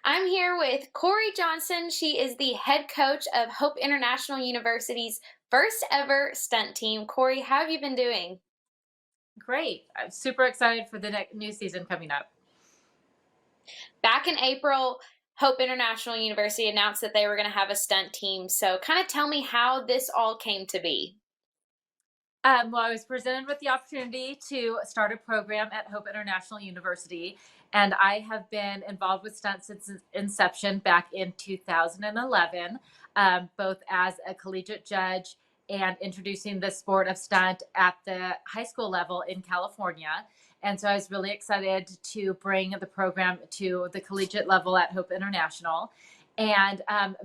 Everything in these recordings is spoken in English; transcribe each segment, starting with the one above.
I'm here with Kori Johnson. She is the head coach of Hope International University's first ever stunt team. Kori, how have you been doing? Great. I'm super excited for the next new season coming up. Back in April, Hope International University announced that they were going to have a stunt team. So, kind of tell me how this all came to be. Well, I was presented with the opportunity to start a program at Hope International University, and I have been involved with Stunt since its inception back in 2011, both as a collegiate judge and introducing the sport of stunt at the high school level in California. And so I was really excited to bring the program to the collegiate level at Hope International. And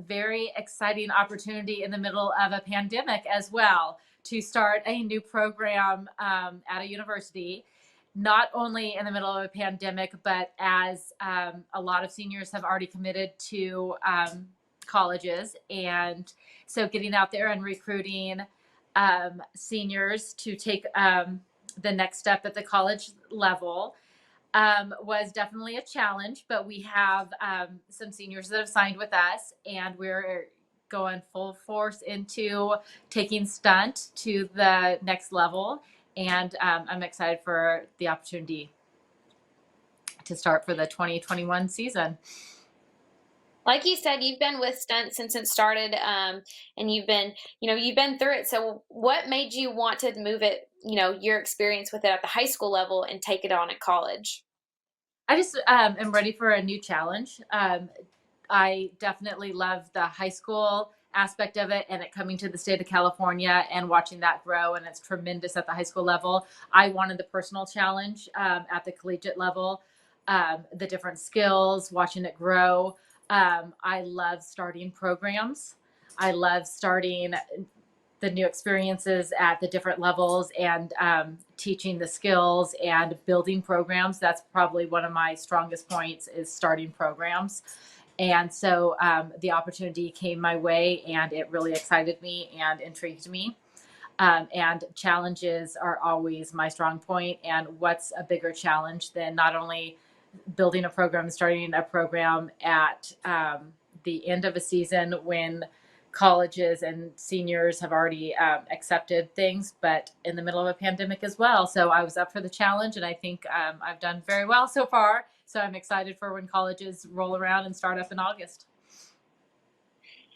very exciting opportunity in the middle of a pandemic as well to start a new program at a university, not only in the middle of a pandemic, but as a lot of seniors have already committed to colleges. And so getting out there and recruiting seniors to take the next step at the college level was definitely a challenge, but we have some seniors that have signed with us, and we're going full force into taking stunt to the next level. And I'm excited for the opportunity to start for the 2021 season. Like you said, you've been with Stunt since it started, and you've been through it. So, what made you want to move it? Your experience with it at the high school level and take it on at college. I just am ready for a new challenge. I definitely love the high school aspect of it and it coming to the state of California and watching that grow. And it's tremendous at the high school level. I wanted the personal challenge at the collegiate level, the different skills, watching it grow. I love starting programs. I love starting the new experiences at the different levels and teaching the skills and building programs. That's probably one of my strongest points is starting programs. And so the opportunity came my way and it really excited me and intrigued me. And challenges are always my strong point. And what's a bigger challenge than not only building a program, starting a program at the end of a season when colleges and seniors have already accepted things, but in the middle of a pandemic as well. So I was up for the challenge, and I think I've done very well so far. So I'm excited for when colleges roll around and start up in August.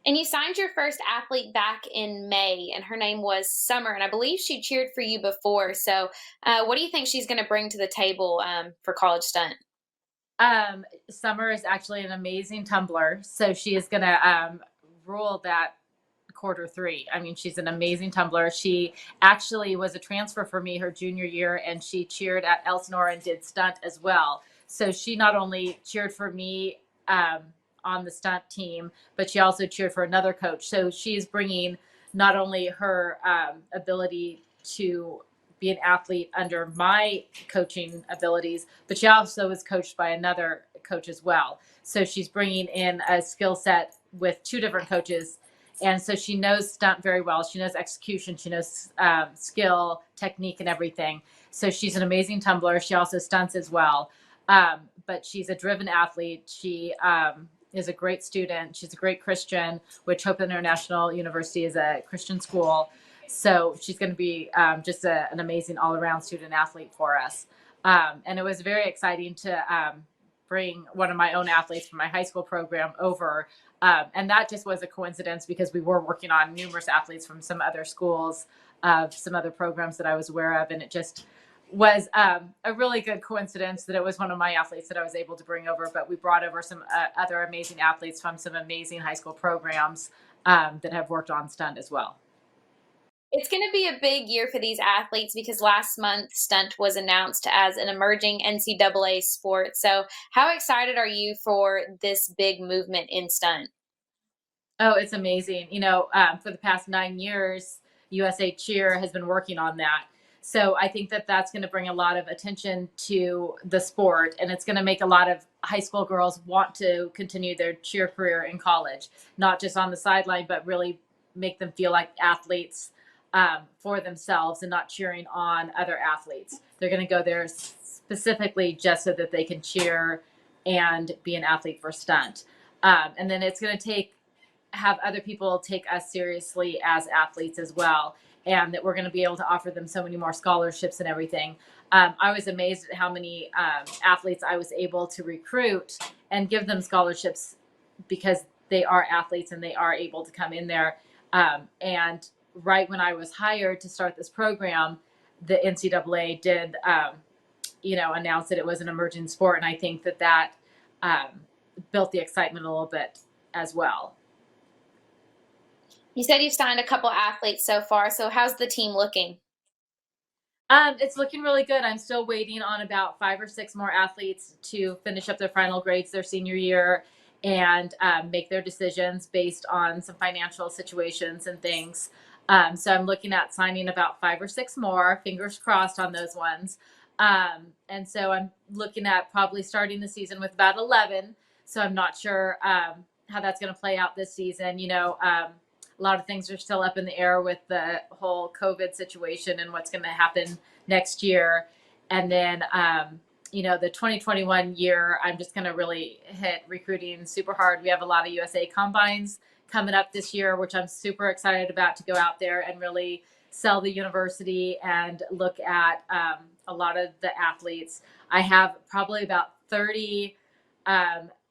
And you signed your first athlete back in May, and her name was Summer, and I believe she cheered for you before. So, what do you think she's going to bring to the table for college stunt? Summer is actually an amazing tumbler, so she is going to rule that quarter three. I mean, she's an amazing tumbler. She actually was a transfer for me her junior year, and she cheered at Elsinore and did stunt as well. So she not only cheered for me on the stunt team, but she also cheered for another coach. So she's bringing not only her ability to be an athlete under my coaching abilities, but she also is coached by another coach as well. So she's bringing in a skill set with two different coaches. And so she knows stunt very well. She knows execution. She knows skill, technique, and everything. So she's an amazing tumbler. She also stunts as well. But she's a driven athlete. She is a great student. She's a great Christian, which Hope International University is a Christian school. So she's going to be just an amazing all-around student athlete for us. And it was very exciting to bring one of my own athletes from my high school program over. And that just was a coincidence because we were working on numerous athletes from some other schools, some other programs that I was aware of. And it just was a really good coincidence that it was one of my athletes that I was able to bring over. But we brought over some other amazing athletes from some amazing high school programs that have worked on stunt as well. It's going to be a big year for these athletes because last month stunt was announced as an emerging NCAA sport. So, how excited are you for this big movement in stunt? Oh, it's amazing. For the past 9 years, USA Cheer has been working on that. So I think that that's going to bring a lot of attention to the sport, and it's going to make a lot of high school girls want to continue their cheer career in college, not just on the sideline, but really make them feel like athletes for themselves and not cheering on other athletes. They're going to go there specifically just so that they can cheer and be an athlete for stunt. And then it's going to have other people take us seriously as athletes as well, and that we're going to be able to offer them so many more scholarships and everything. I was amazed at how many athletes I was able to recruit and give them scholarships because they are athletes and they are able to come in there. And right when I was hired to start this program, the NCAA did, announce that it was an emerging sport. And I think that built the excitement a little bit as well. You said you've signed a couple athletes so far. So how's the team looking? It's looking really good. I'm still waiting on about 5 or 6 more athletes to finish up their final grades their senior year and make their decisions based on some financial situations and things. So I'm looking at signing about 5 or 6 more, fingers crossed on those ones. And so I'm looking at probably starting the season with about 11. So I'm not sure how that's going to play out this season. A lot of things are still up in the air with the whole COVID situation and what's going to happen next year. And then, the 2021 year, I'm just going to really hit recruiting super hard. We have a lot of USA combines coming up this year, which I'm super excited about, to go out there and really sell the university and look at a lot of the athletes. I have probably about 30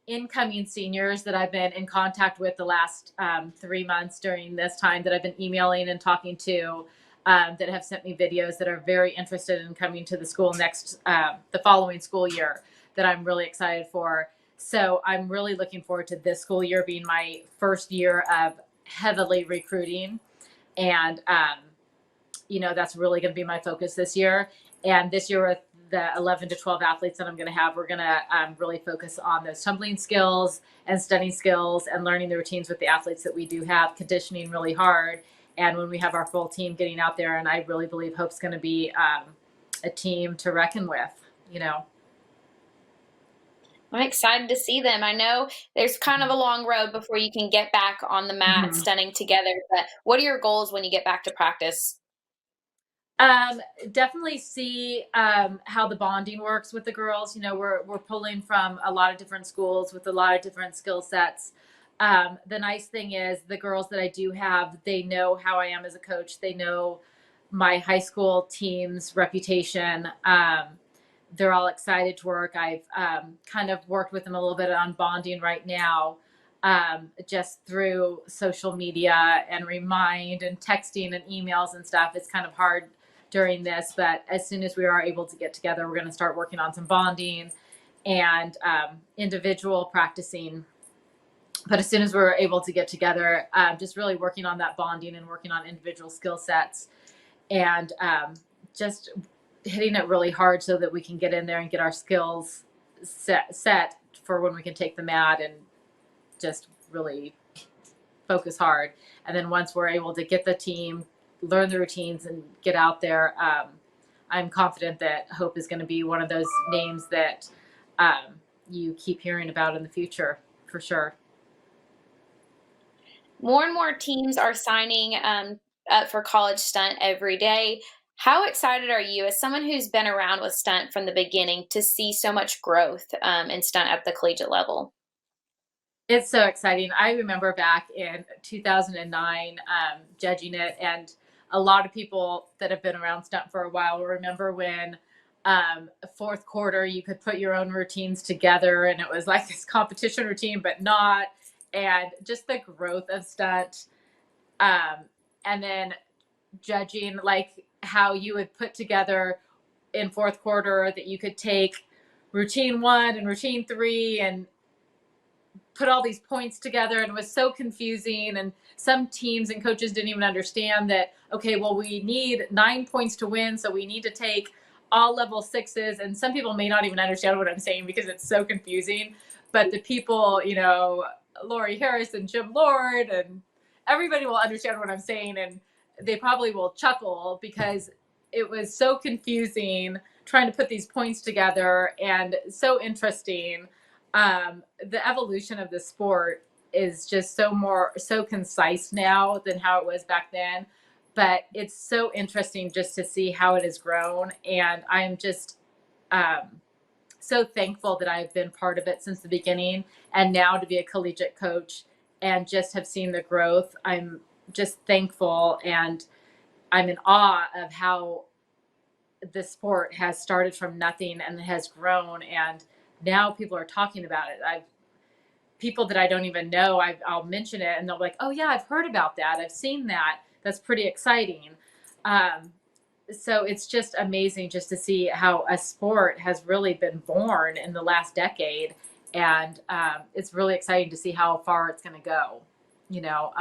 incoming seniors that I've been in contact with the last 3 months during this time, that I've been emailing and talking to, that have sent me videos that are very interested in coming to the school the following school year, that I'm really excited for. So I'm really looking forward to this school year being my first year of heavily recruiting. And, that's really going to be my focus this year. And this year, with the 11 to 12 athletes that I'm going to have, we're going to really focus on those tumbling skills and stunning skills and learning the routines with the athletes that we do have, conditioning really hard. And when we have our full team getting out there, and I really believe Hope's going to be a team to reckon with. I'm excited to see them. I know there's kind of a long road before you can get back on the mat Mm-hmm. stunning together, but what are your goals when you get back to practice? Definitely see how the bonding works with the girls. We're pulling from a lot of different schools with a lot of different skill sets. The nice thing is, the girls that I do have, they know how I am as a coach. They know my high school team's reputation. They're all excited to work. I've kind of worked with them a little bit on bonding right now, just through social media and Remind and texting and emails and stuff. It's kind of hard during this, but as soon as we are able to get together, we're going to start working on some bonding and individual practicing. But as soon as we're able to get together, just really working on that bonding and working on individual skill sets, and just hitting it really hard so that we can get in there and get our skills set for when we can take the mat and just really focus hard. And then once we're able to get the team, learn the routines, and get out there, I'm confident that Hope is going to be one of those names that you keep hearing about in the future, for sure. More and more teams are signing up for college stunt every day. How excited are you, as someone who's been around with stunt from the beginning, to see so much growth in stunt at the collegiate level? It's so exciting. I remember back in 2009 judging it, and a lot of people that have been around stunt for a while remember when fourth quarter you could put your own routines together, and it was like this competition routine, but not. And just the growth of stunt, and then judging, like how you would put together in fourth quarter that you could take routine 1 and routine 3 and put all these points together, and it was so confusing, and some teams and coaches didn't even understand that, okay, well, we need 9 points to win, so we need to take all level 6s, and some people may not even understand what I'm saying because it's so confusing. But the people, Lori Harris and Jim Lord and everybody will understand what I'm saying, and they probably will chuckle because it was so confusing trying to put these points together, and so interesting. The evolution of the sport is just so concise now than how it was back then. But it's so interesting just to see how it has grown. And I'm just so thankful that I've been part of it since the beginning, and now to be a collegiate coach and just have seen the growth. I'm just thankful, and I'm in awe of how the sport has started from nothing and has grown, and now people are talking about it. I've people that I don't even know, I'll mention it and they'll be like, "Oh yeah, I've heard about that. I've seen that. That's pretty exciting." Um, so it's just amazing just to see how a sport has really been born in the last decade, and it's really exciting to see how far it's going to go. You know,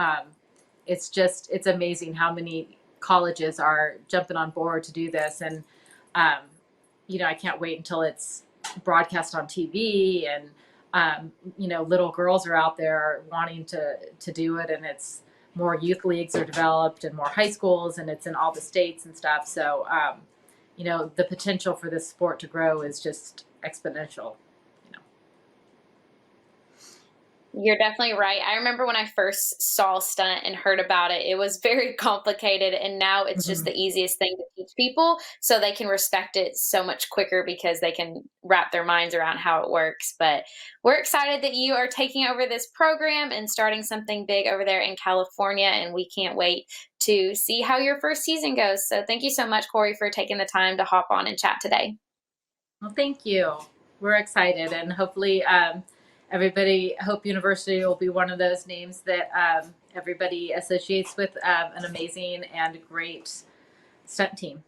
it's amazing how many colleges are jumping on board to do this, and um, I can't wait until it's broadcast on TV, and little girls are out there wanting to do it, and it's more youth leagues are developed and more high schools, and it's in all the states and stuff. So, the potential for this sport to grow is just exponential. You know. You're definitely right. I remember when I first saw stunt and heard about it, it was very complicated. And now it's just Mhm. the easiest thing to teach people so they can respect it so much quicker because they can wrap their minds around how it works. But we're excited that you are taking over this program and starting something big over there in California. And we can't wait to see how your first season goes. So thank you so much, Kori, for taking the time to hop on and chat today. Well, thank you. We're excited, and hopefully, everybody, Hope University will be one of those names that everybody associates with an amazing and great stunt team.